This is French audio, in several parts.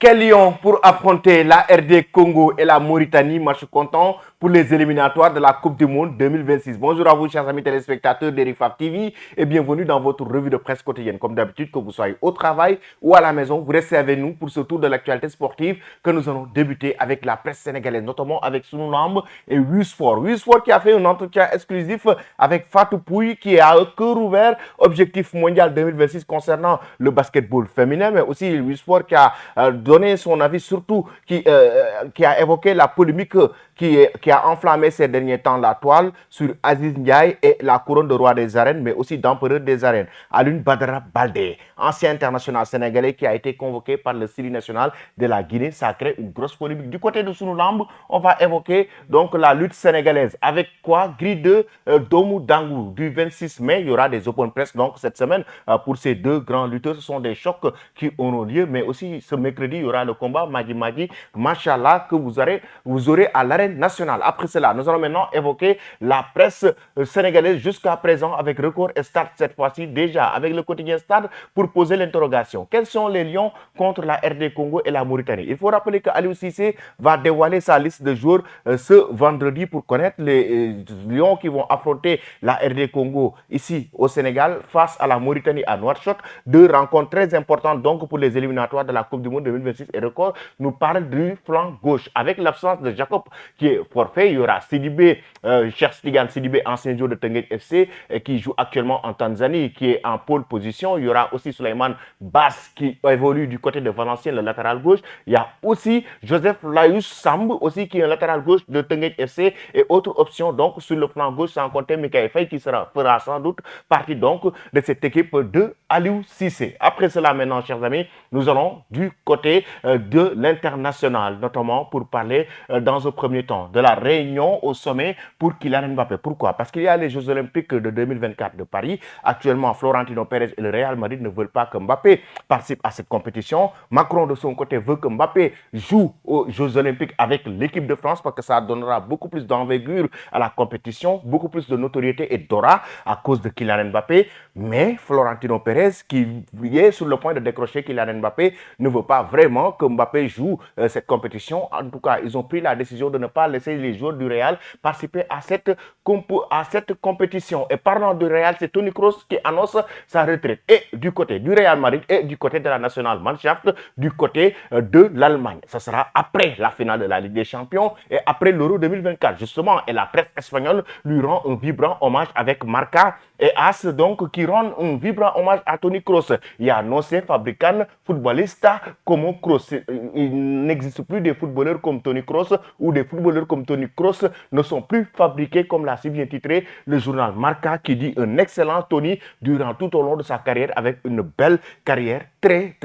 Quel lion pour affronter la RD Congo et la Mauritanie, match comptant pour les éliminatoires de la Coupe du Monde 2026. Bonjour à vous, chers amis téléspectateurs d'Erifaf TV et bienvenue dans votre revue de presse quotidienne. Comme d'habitude, que vous soyez au travail ou à la maison, vous restez avec nous pour ce tour de l'actualité sportive que nous allons débuter avec la presse sénégalaise, notamment avec Sunu Lamb et Wisport. Wisport qui a fait un entretien exclusif avec Fatou Pouye qui est à cœur ouvert, objectif mondial 2026 concernant le basketball féminin, mais aussi Wisport qui a donné son avis, surtout qui a évoqué la polémique qui a enflammé ces derniers temps la toile sur Aziz Ndiaye et la couronne de roi des arènes, mais aussi d'empereur des arènes. Alioune Badara Baldé, ancien international sénégalais qui a été convoqué par le Syrie national de la Guinée, ça crée une grosse polémique. Du côté de Sunu Lamb, on va évoquer donc la lutte sénégalaise. Avec quoi? Grille de Domou Dangou. Du 26 mai, il y aura des open press donc cette semaine pour ces deux grands lutteurs. Ce sont des chocs qui auront lieu, mais aussi ce mercredi, il y aura le combat Madi Madi, Machallah, que vous aurez à l'arène nationale. Après cela, nous allons maintenant évoquer la presse sénégalaise jusqu'à présent avec Record et Stade cette fois-ci déjà avec le quotidien Stade pour poser l'interrogation. Quels sont les lions contre la RD Congo et la Mauritanie? Il faut rappeler que Aliou Cissé va dévoiler sa liste de joueurs ce vendredi pour connaître les lions qui vont affronter la RD Congo ici au Sénégal face à la Mauritanie à Nouakchott. Deux rencontres très importantes donc pour les éliminatoires de la Coupe du Monde 2026 et Record nous parle du flanc gauche avec l'absence de Jacob qui est forfait. Il y aura Sidibé, Cheikh Stigane Sidibé, ancien joueur de Tenguet FC qui joue actuellement en Tanzanie, qui est en pole position. Il y aura aussi Souleymane Bass qui évolue du côté de Valenciennes, le latéral gauche. Il y a aussi Joseph Layous Samb aussi qui est un latéral gauche de Tenguet FC et autre option donc sur le flanc gauche sans compter Mikaël Faye qui fera sans doute partie donc de cette équipe de Aliou Cissé. Après cela maintenant, chers amis, nous allons du côté de l'international, notamment pour parler dans un premier temps de la réunion au sommet pour Kylian Mbappé. Pourquoi? Parce qu'il y a les Jeux Olympiques de 2024 de Paris. Actuellement, Florentino Pérez et le Real Madrid ne veulent pas que Mbappé participe à cette compétition. Macron, de son côté, veut que Mbappé joue aux Jeux Olympiques avec l'équipe de France parce que ça donnera beaucoup plus d'envergure à la compétition, beaucoup plus de notoriété et d'aura à cause de Kylian Mbappé. Mais Florentino Pérez, qui est sur le point de décrocher Kylian Mbappé, ne veut pas vraiment que Mbappé joue cette compétition. En tout cas, ils ont pris la décision de ne pas laisser les joueurs du Real participer à cette compétition. Et parlant du Real, c'est Toni Kroos qui annonce sa retraite. Et du côté du Real Madrid et du côté de la Nationalmannschaft, du côté de l'Allemagne. Ce sera après la finale de la Ligue des Champions et après l'Euro 2024, justement. Et la presse espagnole lui rend un vibrant hommage avec Marca et As, donc, qui rend un vibrant hommage à Toni Kroos. Il y a no se fabrican futbolista como Kroos. Il n'existe plus de footballeurs comme Toni Kroos ou des footballeurs comme Toni Kroos ne sont plus fabriqués comme l'a si bien titré le journal Marca qui dit un excellent Toni durant tout au long de sa carrière avec une belle carrière très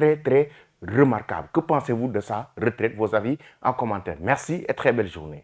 remarquable. Que pensez-vous de sa retraite? Vos avis en commentaire. Merci et très belle journée.